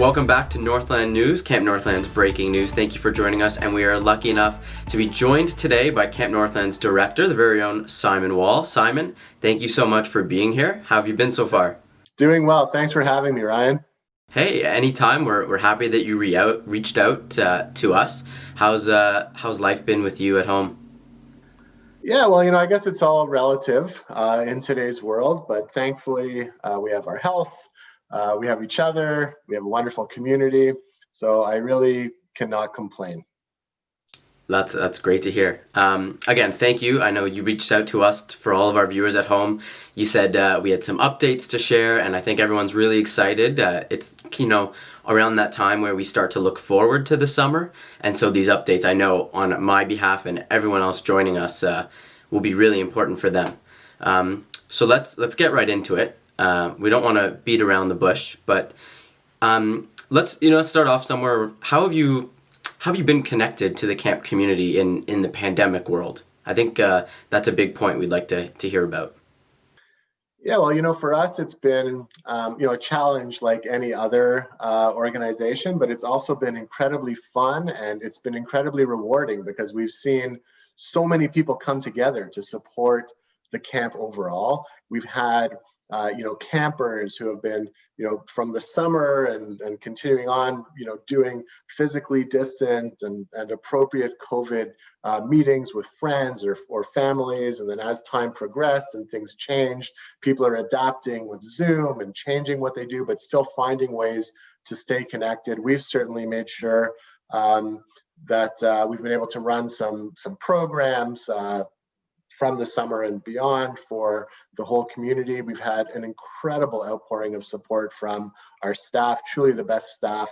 Welcome back to Northland News, Camp Northland's breaking news. Thank you for joining us, and we are lucky enough to be joined today by Camp Northland's director, the very own Simon Wall. Simon, thank you so much for being here. How have you been so far? Doing well. Thanks for having me, Ryan. Hey, anytime. We're happy that you reached out to us. How's life been with you at home? Yeah, well, I guess it's all relative in today's world, but thankfully we have our health, we have each other, we have a wonderful community. So I really cannot complain. That's great to hear. Again, thank you. I know you reached out to us for all of our viewers at home. You said we had some updates to share, and I think everyone's really excited. It's around that time where we start to look forward to the summer, and so these updates, I know on my behalf and everyone else joining us, will be really important for them. So let's get right into it. We don't want to beat around the bush, but let's start off somewhere. How have you been connected to the camp community in the pandemic world? I think that's a big point we'd like to hear about. Yeah, well, for us, it's been, a challenge like any other organization, but it's also been incredibly fun and it's been incredibly rewarding because we've seen so many people come together to support the camp overall. We've had, campers who have been, from the summer and continuing on, doing physically distant and appropriate COVID meetings with friends or families. And then as time progressed and things changed, people are adapting with Zoom and changing what they do, but still finding ways to stay connected. We've certainly made sure that we've been able to run some programs from the summer and beyond for the whole community. We've had an incredible outpouring of support from our staff, truly the best staff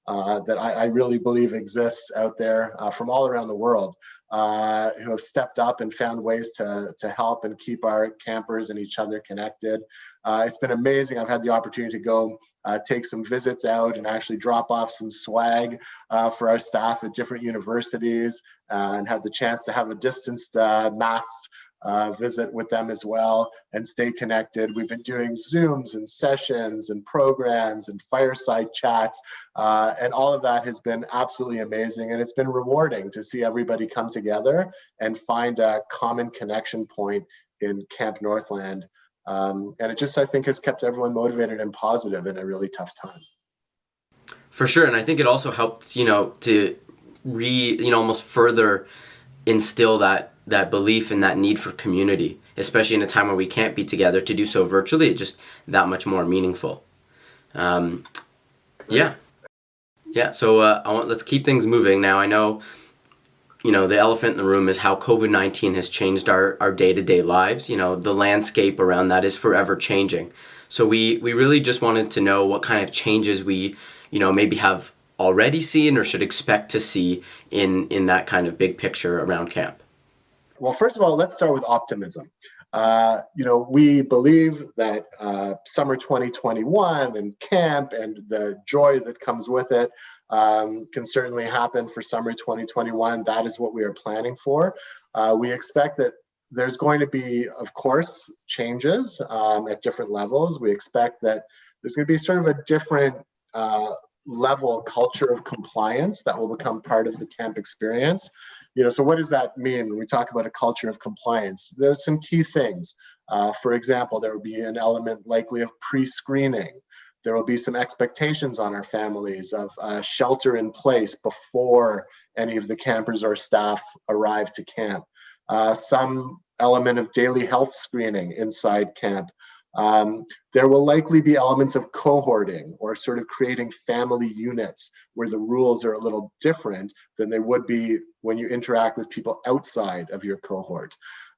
that I really believe exists out there from all around the world, who have stepped up and found ways to help and keep our campers and each other connected. It's been amazing. I've had the opportunity to go take some visits out and actually drop off some swag for our staff at different universities and have the chance to have a distanced masked visit with them as well and stay connected. We've been doing Zooms and sessions and programs and fireside chats, and all of that has been absolutely amazing. And it's been rewarding to see everybody come together and find a common connection point in Camp Northland. And it just, I think, has kept everyone motivated and positive in a really tough time. For sure, and I think it also helped, to almost further instill that belief and that need for community, especially in a time where we can't be together. To do so virtually, it's just that much more meaningful. Yeah. So let's keep things moving now. I know, the elephant in the room is how COVID-19 has changed our day-to-day lives. The landscape around that is forever changing. So we really just wanted to know what kind of changes we, maybe have already seen or should expect to see in that kind of big picture around camp. Well, first of all, let's start with optimism. We believe that summer 2021 and camp and the joy that comes with it can certainly happen for summer 2021. That is what we are planning for. We expect that there's going to be, of course, changes at different levels. We expect that there's going to be sort of a different level culture of compliance that will become part of the camp experience. So what does that mean when we talk about a culture of compliance? There's some key things. For example, there will be an element likely of pre-screening. There will be some expectations on our families of shelter in place before any of the campers or staff arrive to camp. Some element of daily health screening inside camp. There will likely be elements of cohorting or sort of creating family units where the rules are a little different than they would be when you interact with people outside of your cohort.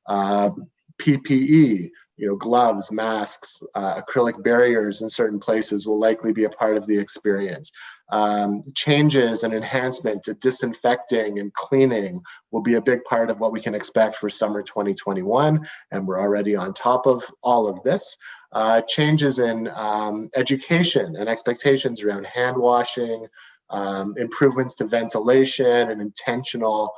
PPE, gloves, masks, acrylic barriers in certain places will likely be a part of the experience. Changes and enhancement to disinfecting and cleaning will be a big part of what we can expect for summer 2021, and we're already on top of all of this. Changes in education and expectations around hand washing, improvements to ventilation and intentional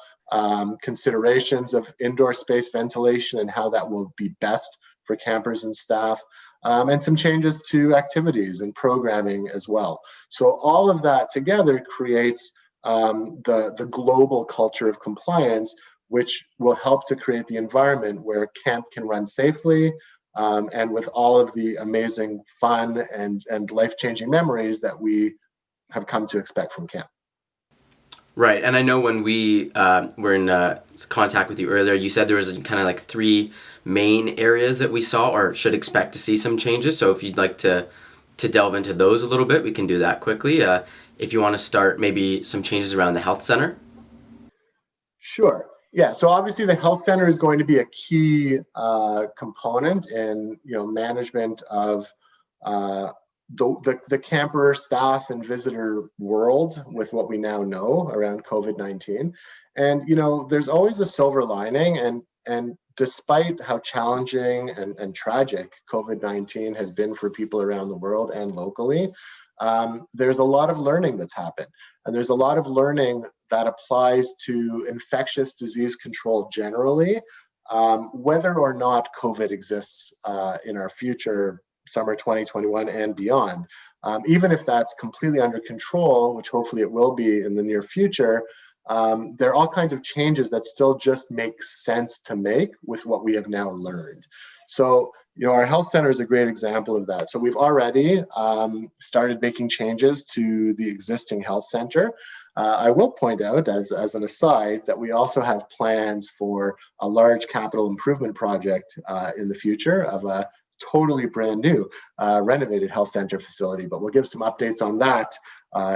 considerations of indoor space ventilation and how that will be best for campers and staff. and some changes to activities and programming as well. So all of that together creates the global culture of compliance, which will help to create the environment where camp can run safely, and with all of the amazing fun and life-changing memories that we have come to expect from camp. Right, and I know when we were in contact with you earlier, you said there was kind of like three main areas that we saw or should expect to see some changes. So if you'd like to delve into those a little bit, we can do that quickly. If you want to start maybe some changes around the health center. Sure. Yeah. So obviously, the health center is going to be a key component in management of the camper staff and visitor world with what we now know around COVID-19. And there's always a silver lining, and despite how challenging and tragic COVID-19 has been for people around the world and locally, there's a lot of learning that's happened. And there's a lot of learning that applies to infectious disease control generally, whether or not COVID exists in our future, summer 2021 and beyond. Even if that's completely under control, which hopefully it will be in the near future, there are all kinds of changes that still just make sense to make with what we have now learned. So, our health center is a great example of that. So we've already started making changes to the existing health center. I will point out, as an aside, that we also have plans for a large capital improvement project in the future of a totally brand new renovated health center facility, but we'll give some updates on that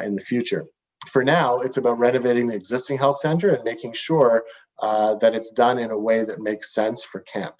in the future. For now, it's about renovating the existing health center and making sure that it's done in a way that makes sense for camp.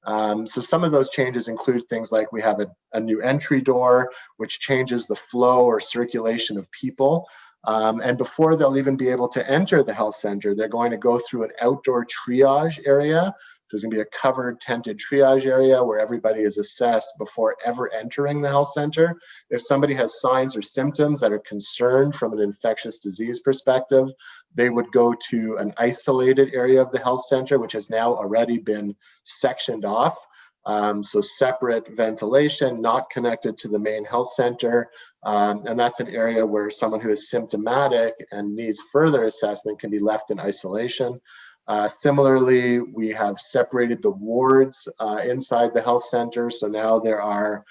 So some of those changes include things like we have a new entry door, which changes the flow or circulation of people. And before they'll even be able to enter the health center, they're going to go through an outdoor triage area. There's going to be a covered tented triage area where everybody is assessed before ever entering the health center. If somebody has signs or symptoms that are concerned from an infectious disease perspective, they would go to an isolated area of the health center, which has now already been sectioned off. So separate ventilation, not connected to the main health center. And that's an area where someone who is symptomatic and needs further assessment can be left in isolation. Similarly, we have separated the wards inside the health center. So now there are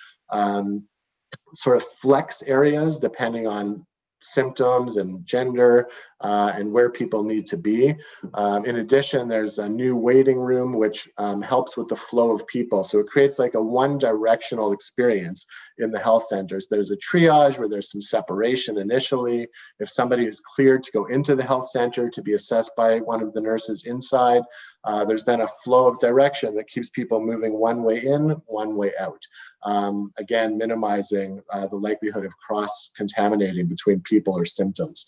sort of flex areas depending on symptoms and gender and where people need to be. In addition, there's a new waiting room, which helps with the flow of people. So it creates like a one-directional experience in the health centers. There's a triage where there's some separation initially. If somebody is cleared to go into the health center to be assessed by one of the nurses inside, there's then a flow of direction that keeps people moving one way in, one way out. Again, minimizing the likelihood of cross-contaminating between people or symptoms.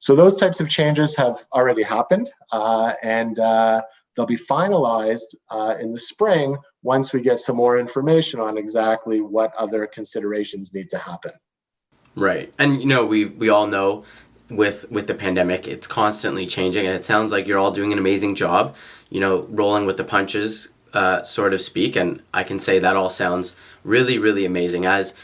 So those types of changes have already happened, and they'll be finalized in the spring once we get some more information on exactly what other considerations need to happen. Right, and we all know with the pandemic, it's constantly changing, and it sounds like you're all doing an amazing job, rolling with the punches, so to speak. And I can say that all sounds really, really amazing. As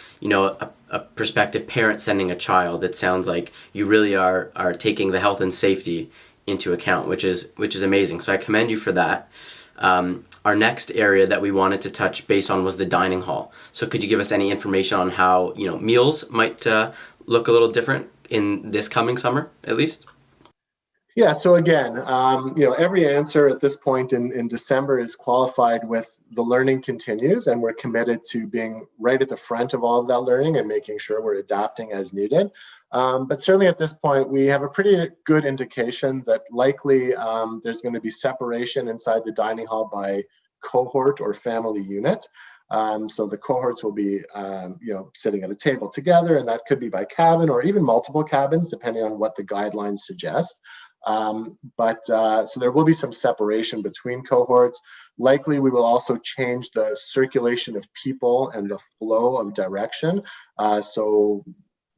a prospective parent sending a child, it sounds like you really are taking the health and safety into account, which is amazing. So I commend you for that. Our next area that we wanted to touch base on was the dining hall. So could you give us any information on how meals might look a little different in this coming summer, at least? Yeah, so again, every answer at this point in December is qualified with the learning continues, and we're committed to being right at the front of all of that learning and making sure we're adapting as needed. But certainly at this point, we have a pretty good indication that likely there's going to be separation inside the dining hall by cohort or family unit. So the cohorts will be, sitting at a table together, and that could be by cabin or even multiple cabins, depending on what the guidelines suggest. So there will be some separation between cohorts. Likely, we will also change the circulation of people and the flow of direction. So,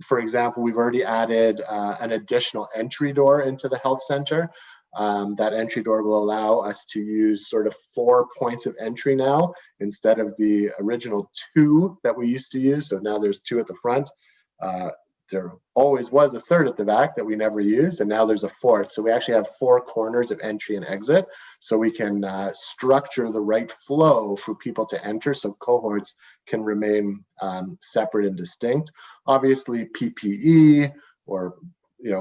for example, we've already added an additional entry door into the health center. That entry door will allow us to use sort of 4 points of entry now instead of the original 2 that we used to use. So now there's 2 at the front. There always was a third at the back that we never used, and now there's a fourth. So we actually have 4 corners of entry and exit, so we can structure the right flow for people to enter so cohorts can remain separate and distinct. Obviously, PPE or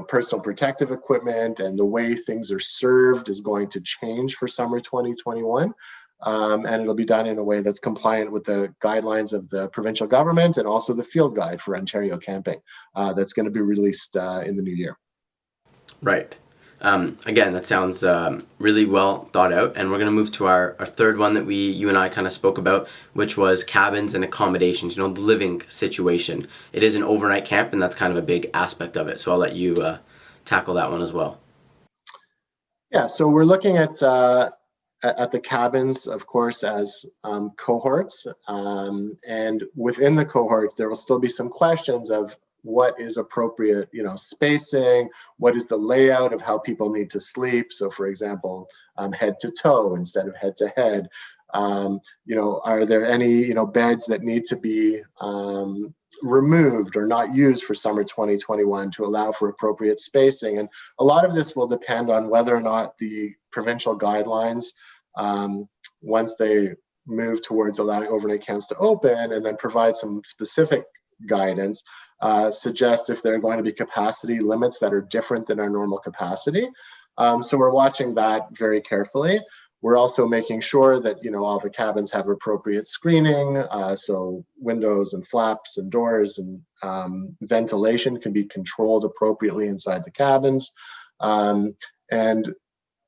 personal protective equipment and the way things are served is going to change for summer 2021. And it'll be done in a way that's compliant with the guidelines of the provincial government and also the field guide for Ontario camping that's going to be released in the new year. Right. Again, that sounds really well thought out, and we're going to move to our third one that you and I kind of spoke about, which was cabins and accommodations, the living situation. It is an overnight camp, and that's kind of a big aspect of it, so I'll let you tackle that one as well. Yeah, so we're looking at the cabins, of course, as cohorts, and within the cohorts, there will still be some questions of what is appropriate, spacing, what is the layout of how people need to sleep. So for example, head to toe instead of head to head. Are there any, beds that need to be removed or not used for summer 2021 to allow for appropriate spacing? And a lot of this will depend on whether or not the provincial guidelines, once they move towards allowing overnight camps to open and then provide some specific guidance, suggest if there are going to be capacity limits that are different than our normal capacity. So we're watching that very carefully. We're also making sure that all the cabins have appropriate screening, so windows and flaps and doors and ventilation can be controlled appropriately inside the cabins. And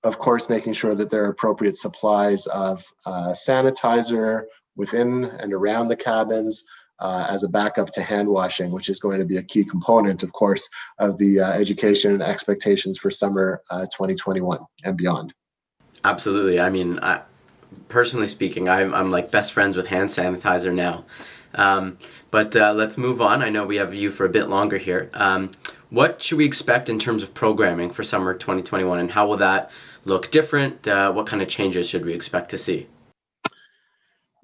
of course, making sure that there are appropriate supplies of sanitizer within and around the cabins, as a backup to hand washing, which is going to be a key component, of course, of the education and expectations for summer 2021 and beyond. Absolutely. I mean, personally speaking, I'm like best friends with hand sanitizer now. But let's move on. I know we have you for a bit longer here. What should we expect in terms of programming for summer 2021, and how will that look different? What kind of changes should we expect to see?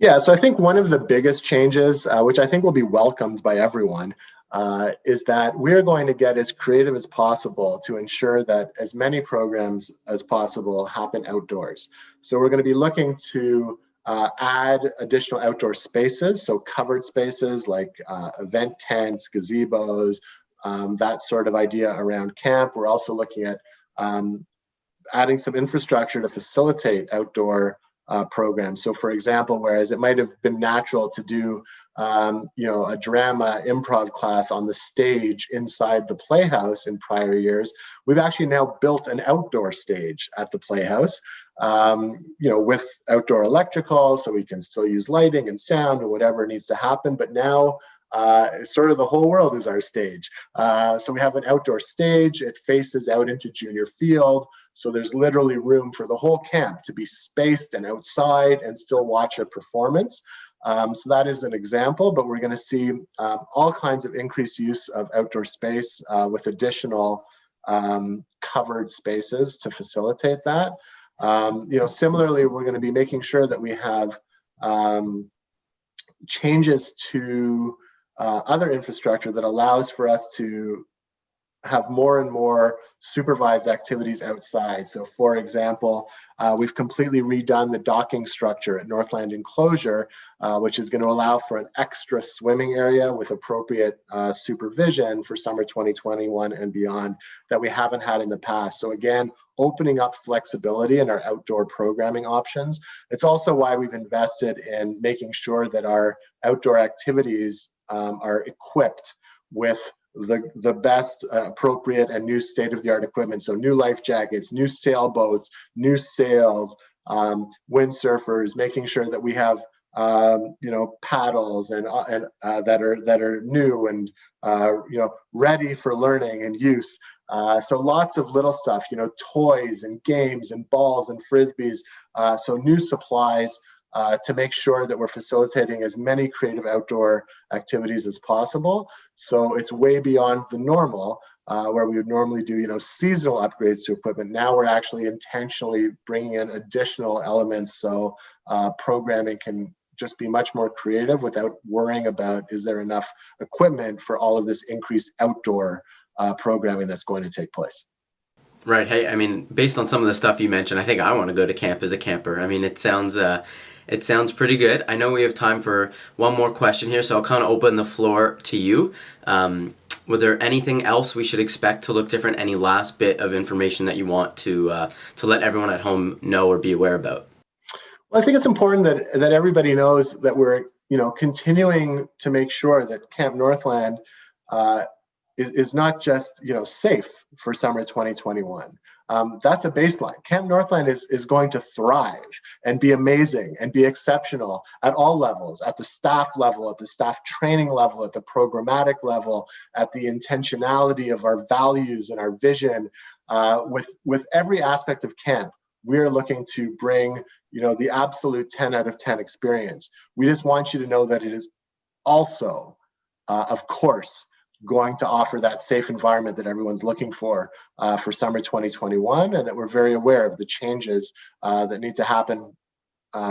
Yeah, so I think one of the biggest changes, which I think will be welcomed by everyone, is that we're going to get as creative as possible to ensure that as many programs as possible happen outdoors. So we're going to be looking to add additional outdoor spaces, so covered spaces like event tents, gazebos, that sort of idea around camp. We're also looking at adding some infrastructure to facilitate outdoor programs. So for example, whereas it might have been natural to do a drama improv class on the stage inside the Playhouse in prior years, we've actually now built an outdoor stage at the Playhouse, with outdoor electrical, so we can still use lighting and sound and whatever needs to happen. But now sort of the whole world is our stage. So we have an outdoor stage. It faces out into Junior Field. So there's literally room for the whole camp to be spaced and outside and still watch a performance. So that is an example, but we're going to see all kinds of increased use of outdoor space with additional covered spaces to facilitate that. Similarly, we're going to be making sure that we have changes to other infrastructure that allows for us to have more and more supervised activities outside. So for example, we've completely redone the docking structure at Northland enclosure, which is going to allow for an extra swimming area with appropriate supervision for summer 2021 and beyond that we haven't had in the past. So again, opening up flexibility in our outdoor programming options. It's also why we've invested in making sure that our outdoor activities are equipped with the best appropriate and new state-of-the-art equipment. So new life jackets, new sailboats, new sails, windsurfers, making sure that we have paddles and that are new and ready for learning and use. So lots of little stuff, toys and games and balls and frisbees. So new supplies to make sure that we're facilitating as many creative outdoor activities as possible. So it's way beyond the normal, where we would normally do, seasonal upgrades to equipment. Now we're actually intentionally bringing in additional elements so programming can just be much more creative without worrying about, is there enough equipment for all of this increased outdoor programming that's going to take place. Right. Hey, I mean, based on some of the stuff you mentioned, I think I want to go to camp as a camper. I mean, it sounds pretty good. I know we have time for one more question here, so I'll kind of open the floor to you. Were there anything else we should expect to look different? Any last bit of information that you want to let everyone at home know or be aware about? Well, I think it's important that everybody knows that we're continuing to make sure that Camp Northland is not just safe for summer 2021. That's a baseline. Camp Northland is going to thrive and be amazing and be exceptional at all levels, at the staff level, at the staff training level, at the programmatic level, at the intentionality of our values and our vision. With every aspect of camp, we're looking to bring the absolute 10 out of 10 experience. We just want you to know that it is also, of course, going to offer that safe environment that everyone's looking for summer 2021, and that we're very aware of the changes that need to happen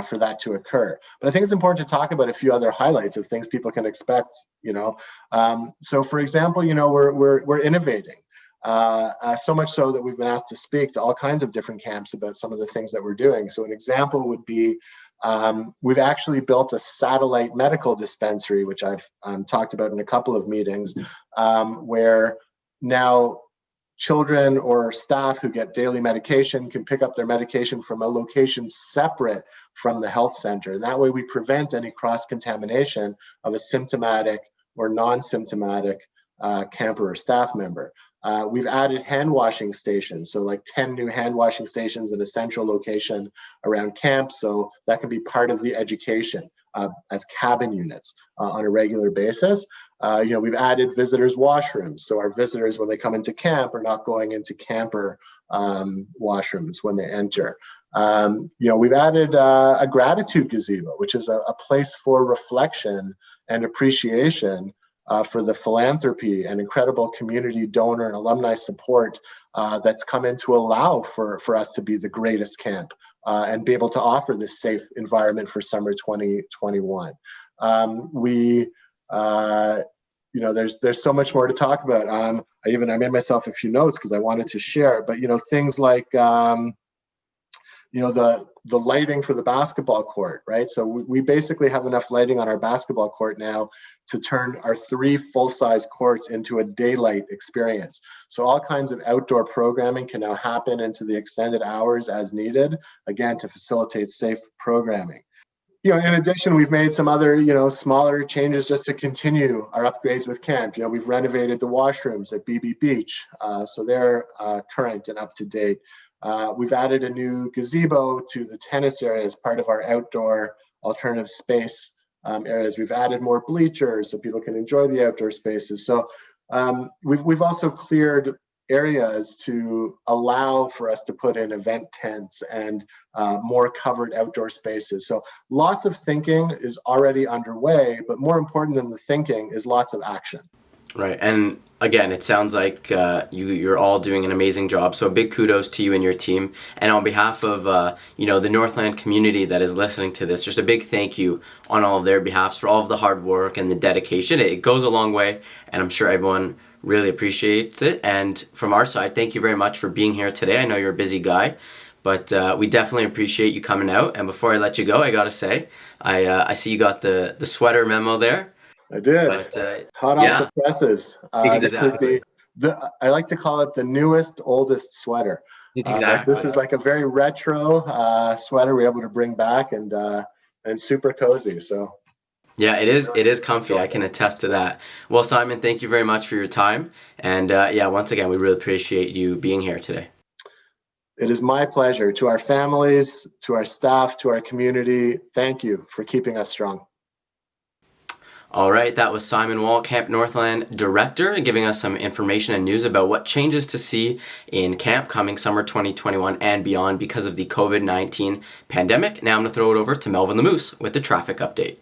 for that to occur. But I think it's important to talk about a few other highlights of things people can expect. So, for example, we're innovating. So much so that we've been asked to speak to all kinds of different camps about some of the things that we're doing. So an example would be we've actually built a satellite medical dispensary, which I've talked about in a couple of meetings, where now children or staff who get daily medication can pick up their medication from a location separate from the health center. And that way we prevent any cross-contamination of a symptomatic or non-symptomatic camper or staff member. We've added hand washing stations, so like 10 new hand washing stations in a central location around camp, so that can be part of the education as cabin units on a regular basis. We've added visitors' washrooms, so our visitors, when they come into camp, are not going into camper washrooms when they enter. We've added a gratitude gazebo, which is a place for reflection and appreciation for the philanthropy and incredible community donor and alumni support that's come in to allow for us to be the greatest camp and be able to offer this safe environment for summer 2021. There's so much more to talk about. I made myself a few notes because I wanted to share, but things like the lighting for the basketball court, right? So we basically have enough lighting on our basketball court now to turn our 3 full-size courts into a daylight experience. So all kinds of outdoor programming can now happen into the extended hours as needed, again, to facilitate safe programming. In addition, we've made some other, smaller changes just to continue our upgrades with camp. We've renovated the washrooms at BB Beach, so they're current and up to date. We've added a new gazebo to the tennis area as part of our outdoor alternative space areas. We've added more bleachers so people can enjoy the outdoor spaces. So we've also cleared areas to allow for us to put in event tents and more covered outdoor spaces. So lots of thinking is already underway, but more important than the thinking is lots of action. Right, and again, it sounds like you're all doing an amazing job. So a big kudos to you and your team. And on behalf of the Northland community that is listening to this, just a big thank you on all of their behalfs for all of the hard work and the dedication. It goes a long way, and I'm sure everyone really appreciates it. And from our side, thank you very much for being here today. I know you're a busy guy, but we definitely appreciate you coming out. And before I let you go, I gotta say, I see you got the sweater memo there. I did. But, hot off the presses. Exactly. I like to call it the newest, oldest sweater. Exactly. This is like a very retro sweater we're able to bring back and super cozy. So yeah, it is. It is comfy. I can attest to that. Well, Simon, thank you very much for your time. And once again, we really appreciate you being here today. It is my pleasure. To our families, to our staff, to our community, thank you for keeping us strong. All right, that was Simon Wall, Camp Northland Director, giving us some information and news about what changes to see in camp coming summer 2021 and beyond because of the COVID-19 pandemic. Now I'm going to throw it over to Melvin the Moose with the traffic update.